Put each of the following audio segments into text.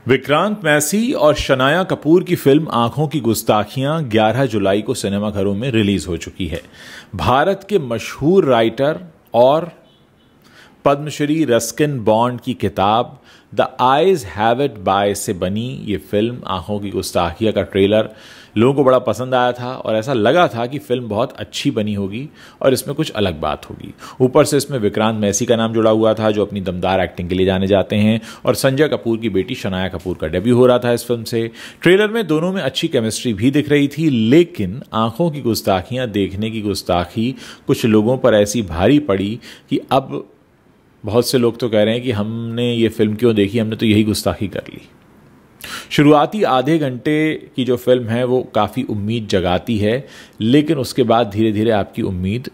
विक्रांत मैसी और शनाया कपूर की फिल्म आंखों की गुस्ताखियां 11 जुलाई को सिनेमाघरों में रिलीज हो चुकी है। भारत के मशहूर राइटर और पद्मश्री रस्किन बॉन्ड की किताब the eyes have it by से बनी ये फिल्म आंखों की गुस्ताखियां का ट्रेलर लोगों को बड़ा पसंद आया था और ऐसा लगा था कि फिल्म बहुत अच्छी बनी होगी और इसमें कुछ अलग बात होगी। ऊपर से इसमें विक्रांत मैसी का नाम जुड़ा हुआ था जो अपनी दमदार एक्टिंग के लिए जाने जाते हैं, और संजय कपूर की बेटी शनाया कपूर का डेब्यू हो रहा था इस फिल्म से। ट्रेलर में दोनों में अच्छी केमिस्ट्री भी दिख रही थी, लेकिन आंखों की गुस्ताखियां देखने की गुस्ताखी कुछ लोगों पर ऐसी भारी पड़ी कि अब बहुत से लोग तो कह रहे हैं कि हमने ये फिल्म क्यों देखी, हमने तो यही गुस्ताखी कर ली। शुरुआती आधे घंटे की जो फिल्म है वो काफ़ी उम्मीद जगाती है, लेकिन उसके बाद धीरे धीरे आपकी उम्मीद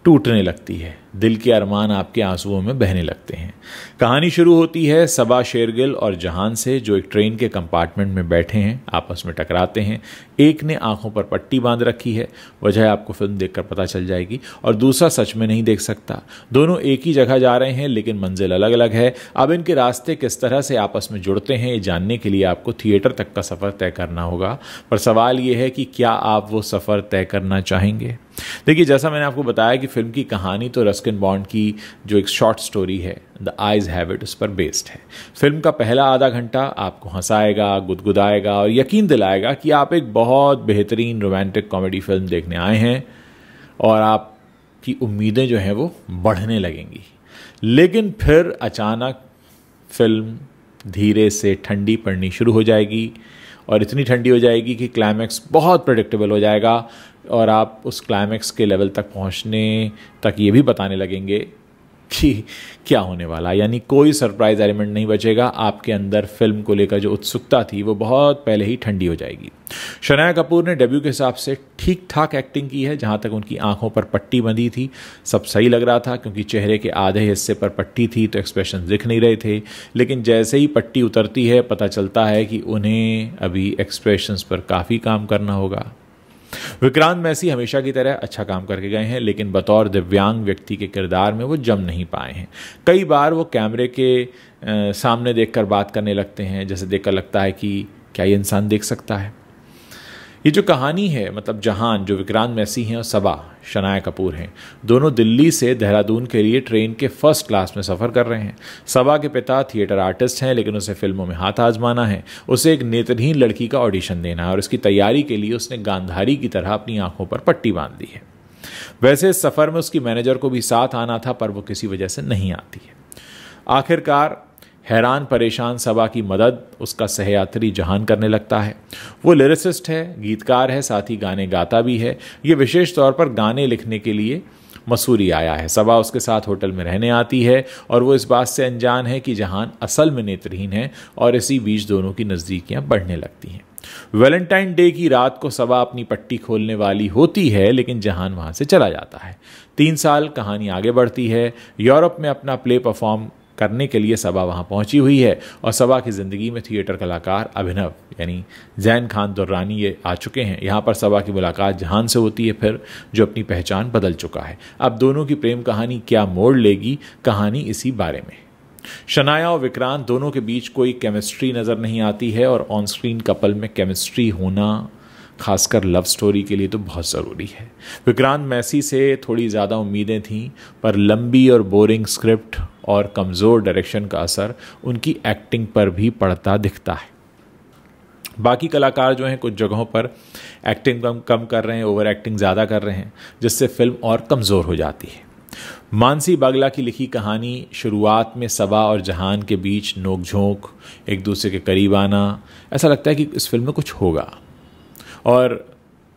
टूटने लगती है, दिल के अरमान आपके आंसुओं में बहने लगते हैं। कहानी शुरू होती है सबा शेरगिल और जहान से, जो एक ट्रेन के कंपार्टमेंट में बैठे हैं, आपस में टकराते हैं। एक ने आंखों पर पट्टी बांध रखी है, वजह आपको फिल्म देखकर पता चल जाएगी, और दूसरा सच में नहीं देख सकता। दोनों एक ही जगह जा रहे हैं, लेकिन मंजिल अलग अलग है। अब इनके रास्ते किस तरह से आपस में जुड़ते हैं ये जानने के लिए आपको थिएटर तक का सफ़र तय करना होगा। पर सवाल ये है कि क्या आप वो सफ़र तय करना चाहेंगे? देखिए, जैसा मैंने आपको बताया कि फिल्म की कहानी तो रस्किन बॉन्ड की जो एक शॉर्ट स्टोरी है द आइज हैव इट उस पर बेस्ड है। फिल्म का पहला आधा घंटा आपको हंसाएगा, गुदगुदाएगा और यकीन दिलाएगा कि आप एक बहुत बेहतरीन रोमांटिक कॉमेडी फिल्म देखने आए हैं, और आपकी उम्मीदें जो हैं वो बढ़ने लगेंगी। लेकिन फिर अचानक फिल्म धीरे से ठंडी पड़नी शुरू हो जाएगी, और इतनी ठंडी हो जाएगी कि क्लाइमैक्स बहुत प्रेडिक्टेबल हो जाएगा, और आप उस क्लाइमैक्स के लेवल तक पहुंचने तक ये भी बताने लगेंगे कि क्या होने वाला। यानी कोई सरप्राइज एलिमेंट नहीं बचेगा। आपके अंदर फिल्म को लेकर जो उत्सुकता थी वो बहुत पहले ही ठंडी हो जाएगी। शनाया कपूर ने डेब्यू के हिसाब से ठीक ठाक एक्टिंग की है। जहाँ तक उनकी आंखों पर पट्टी बंधी थी सब सही लग रहा था, क्योंकि चेहरे के आधे हिस्से पर पट्टी थी तो एक्सप्रेशन दिख नहीं रहे थे। लेकिन जैसे ही पट्टी उतरती है पता चलता है कि उन्हें अभी एक्सप्रेशंस पर काफ़ी काम करना होगा। विक्रांत मैसी हमेशा की तरह अच्छा काम करके गए हैं, लेकिन बतौर दिव्यांग व्यक्ति के किरदार में वो जम नहीं पाए हैं। कई बार वो कैमरे के सामने देखकर बात करने लगते हैं, जैसे देखकर लगता है कि क्या ये इंसान देख सकता है। ये जो कहानी है, मतलब जहान जो विक्रांत मैसी हैं और सबा शनाया कपूर हैं, दोनों दिल्ली से देहरादून के लिए ट्रेन के फर्स्ट क्लास में सफ़र कर रहे हैं। सबा के पिता थिएटर आर्टिस्ट हैं, लेकिन उसे फिल्मों में हाथ आजमाना है। उसे एक नेत्रहीन लड़की का ऑडिशन देना है, और इसकी तैयारी के लिए उसने गांधारी की तरह अपनी आंखों पर पट्टी बांध दी है। वैसे इस सफ़र में उसकी मैनेजर को भी साथ आना था, पर वो किसी वजह से नहीं आती है। आखिरकार हैरान परेशान सबा की मदद उसका सहयात्री जहान करने लगता है। वो लिरिसिस्ट है, गीतकार है, साथ ही गाने गाता भी है। ये विशेष तौर पर गाने लिखने के लिए मसूरी आया है। सबा उसके साथ होटल में रहने आती है, और वो इस बात से अनजान है कि जहान असल में नेत्रहीन है, और इसी बीच दोनों की नज़दीकियां बढ़ने लगती हैं। वैलेंटाइन डे की रात को सबा अपनी पट्टी खोलने वाली होती है, लेकिन जहान वहाँ से चला जाता है। 3 साल कहानी आगे बढ़ती है। यूरोप में अपना प्ले परफॉर्म करने के लिए सबा वहाँ पहुँची हुई है, और सबा की ज़िंदगी में थिएटर कलाकार अभिनव यानी जैन खान दुर्रानी ये आ चुके हैं। यहाँ पर सबा की मुलाकात जहान से होती है फिर, जो अपनी पहचान बदल चुका है। अब दोनों की प्रेम कहानी क्या मोड़ लेगी, कहानी इसी बारे में। शनाया और विक्रांत दोनों के बीच कोई केमिस्ट्री नज़र नहीं आती है, और ऑन स्क्रीन कपल में केमिस्ट्री होना खासकर लव स्टोरी के लिए तो बहुत ज़रूरी है। विक्रांत मैसी से थोड़ी ज़्यादा उम्मीदें थीं, पर लंबी और बोरिंग स्क्रिप्ट और कमज़ोर डायरेक्शन का असर उनकी एक्टिंग पर भी पड़ता दिखता है। बाकी कलाकार जो हैं कुछ जगहों पर एक्टिंग कम कर रहे हैं, ओवर एक्टिंग ज़्यादा कर रहे हैं, जिससे फिल्म और कमज़ोर हो जाती है। मानसी बागला की लिखी कहानी शुरुआत में सबा और जहान के बीच नोक-झोंक, एक दूसरे के करीब आना, ऐसा लगता है कि इस फिल्म में कुछ होगा। और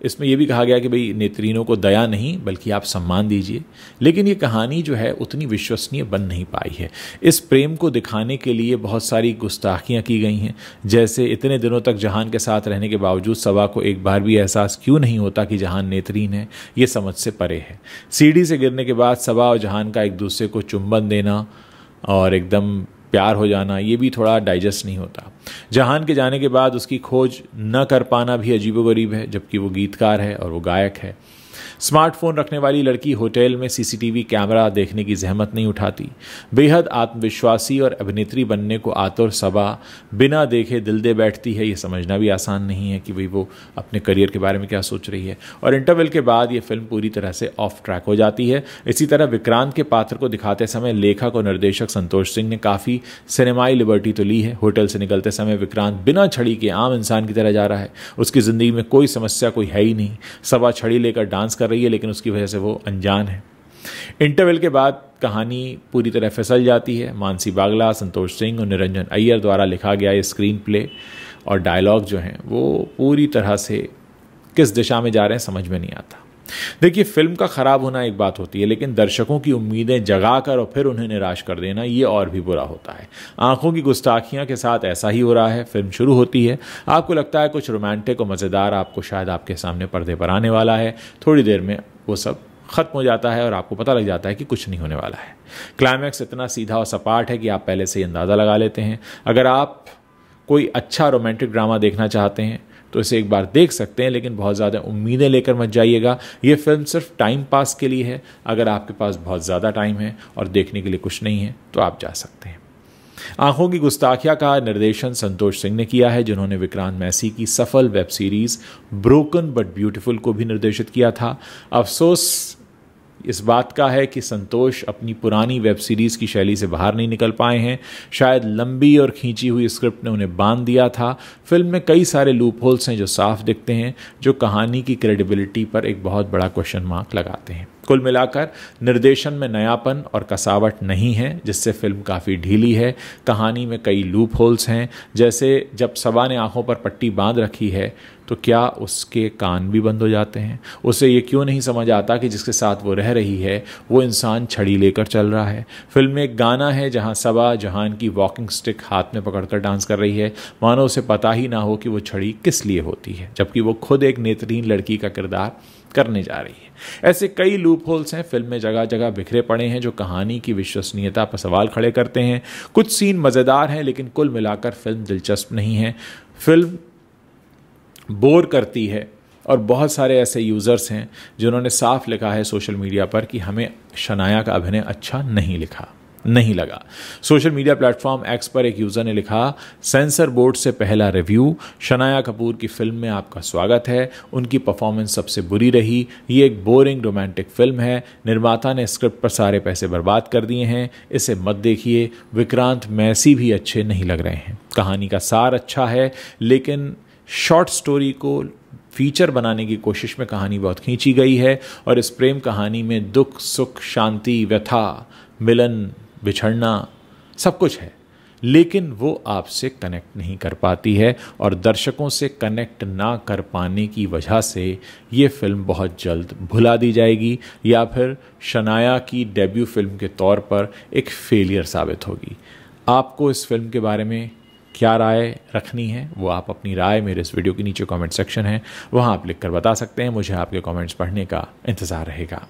इसमें यह भी कहा गया कि भाई नेत्रहीनों को दया नहीं बल्कि आप सम्मान दीजिए, लेकिन ये कहानी जो है उतनी विश्वसनीय बन नहीं पाई है। इस प्रेम को दिखाने के लिए बहुत सारी गुस्ताखियाँ की गई हैं, जैसे इतने दिनों तक जहान के साथ रहने के बावजूद सबा को एक बार भी एहसास क्यों नहीं होता कि जहान नेत्रहीन है, ये समझ से परे है। सीढ़ी से गिरने के बाद सबा और जहान का एक दूसरे को चुंबन देना और एकदम प्यार हो जाना, ये भी थोड़ा डाइजेस्ट नहीं होता। जहान के जाने के बाद उसकी खोज न कर पाना भी अजीबोगरीब है, जबकि वो गीतकार है और वो गायक है। स्मार्टफोन रखने वाली लड़की होटल में सीसीटीवी कैमरा देखने की जहमत नहीं उठाती। बेहद आत्मविश्वासी और अभिनेत्री बनने को आतुर सबा बिना देखे दिल दे बैठती है। ये समझना भी आसान नहीं है कि भाई वो अपने करियर के बारे में क्या सोच रही है। और इंटरवल के बाद ये फिल्म पूरी तरह से ऑफ ट्रैक हो जाती है। इसी तरह विक्रांत के पात्र को दिखाते समय लेखक और निर्देशक संतोष सिंह ने काफ़ी सिनेमाई लिबर्टी तो ली है। होटल से निकलते समय विक्रांत बिना छड़ी के आम इंसान की तरह जा रहा है। उसकी ज़िंदगी में कोई समस्या कोई है ही नहीं। सबा छड़ी लेकर डांस कर रही है, लेकिन उसकी वजह से वो अनजान है। इंटरवल के बाद कहानी पूरी तरह फिसल जाती है। मानसी बागला, संतोष सिंह और निरंजन अय्यर द्वारा लिखा गया ये स्क्रीन प्ले और डायलॉग जो हैं वो पूरी तरह से किस दिशा में जा रहे हैं समझ में नहीं आता। देखिए, फिल्म का ख़राब होना एक बात होती है, लेकिन दर्शकों की उम्मीदें जगाकर और फिर उन्हें निराश कर देना ये और भी बुरा होता है। आंखों की गुस्ताखियां के साथ ऐसा ही हो रहा है। फिल्म शुरू होती है, आपको लगता है कुछ रोमांटिक और मज़ेदार आपको शायद आपके सामने पर्दे पर आने वाला है। थोड़ी देर में वो सब ख़त्म हो जाता है और आपको पता लग जाता है कि कुछ नहीं होने वाला है। क्लाइमैक्स इतना सीधा और सपाट है कि आप पहले से ही अंदाज़ा लगा लेते हैं। अगर आप कोई अच्छा रोमांटिक ड्रामा देखना चाहते हैं तो इसे एक बार देख सकते हैं, लेकिन बहुत ज़्यादा उम्मीदें लेकर मत जाइएगा। ये फिल्म सिर्फ टाइम पास के लिए है। अगर आपके पास बहुत ज़्यादा टाइम है और देखने के लिए कुछ नहीं है तो आप जा सकते हैं। आंखों की गुस्ताखिया का निर्देशन संतोष सिंह ने किया है, जिन्होंने विक्रांत मैसी की सफल web series broken but beautiful को भी निर्देशित किया था। अफसोस इस बात का है कि संतोष अपनी पुरानी वेब सीरीज़ की शैली से बाहर नहीं निकल पाए हैं। शायद लंबी और खींची हुई स्क्रिप्ट ने उन्हें बांध दिया था। फिल्म में कई सारे लूप होल्स हैं जो साफ दिखते हैं, जो कहानी की क्रेडिबिलिटी पर एक बहुत बड़ा क्वेश्चन मार्क लगाते हैं। कुल मिलाकर निर्देशन में नयापन और कसावट नहीं है, जिससे फिल्म काफ़ी ढीली है। कहानी में कई लूप होल्स हैं, जैसे जब सबा ने आंखों पर पट्टी बांध रखी है तो क्या उसके कान भी बंद हो जाते हैं? उसे ये क्यों नहीं समझ आता कि जिसके साथ वो रह रही है वो इंसान छड़ी लेकर चल रहा है? फिल्म में एक गाना है जहां सबा जहान की वॉकिंग स्टिक हाथ में पकड़कर डांस कर रही है, मानो उसे पता ही ना हो कि वो छड़ी किस लिए होती है, जबकि वो खुद एक नेत्रहीन लड़की का किरदार करने जा रही है। ऐसे कई लूप होल्स हैं फिल्म में, जगह जगह बिखरे पड़े हैं, जो कहानी की विश्वसनीयता पर सवाल खड़े करते हैं। कुछ सीन मज़ेदार हैं, लेकिन कुल मिलाकर फिल्म दिलचस्प नहीं है। फिल्म बोर करती है और बहुत सारे ऐसे यूज़र्स हैं जिन्होंने साफ लिखा है सोशल मीडिया पर कि हमें शनाया का अभिनय अच्छा नहीं लगा। सोशल मीडिया प्लेटफॉर्म एक्स पर एक यूज़र ने लिखा, सेंसर बोर्ड से पहला रिव्यू, शनाया कपूर की फिल्म में आपका स्वागत है। उनकी परफॉर्मेंस सबसे बुरी रही। ये एक बोरिंग रोमांटिक फिल्म है। निर्माता ने स्क्रिप्ट पर सारे पैसे बर्बाद कर दिए हैं। इसे मत देखिए। विक्रांत मैसी भी अच्छे नहीं लग रहे हैं। कहानी का सार अच्छा है, लेकिन शॉर्ट स्टोरी को फीचर बनाने की कोशिश में कहानी बहुत खींची गई है और इस प्रेम कहानी में दुख, सुख, शांति, व्यथा, मिलन, बिछड़ना सब कुछ है, लेकिन वो आपसे कनेक्ट नहीं कर पाती है और दर्शकों से कनेक्ट ना कर पाने की वजह से ये फिल्म बहुत जल्द भुला दी जाएगी या फिर शनाया की डेब्यू फिल्म के तौर पर एक फेलियर साबित होगी। आपको इस फिल्म के बारे में क्या राय रखनी है वो आप अपनी राय मेरे इस वीडियो के नीचे कमेंट सेक्शन है, वहाँ आप लिखकर बता सकते हैं। मुझे आपके कमेंट्स पढ़ने का इंतज़ार रहेगा।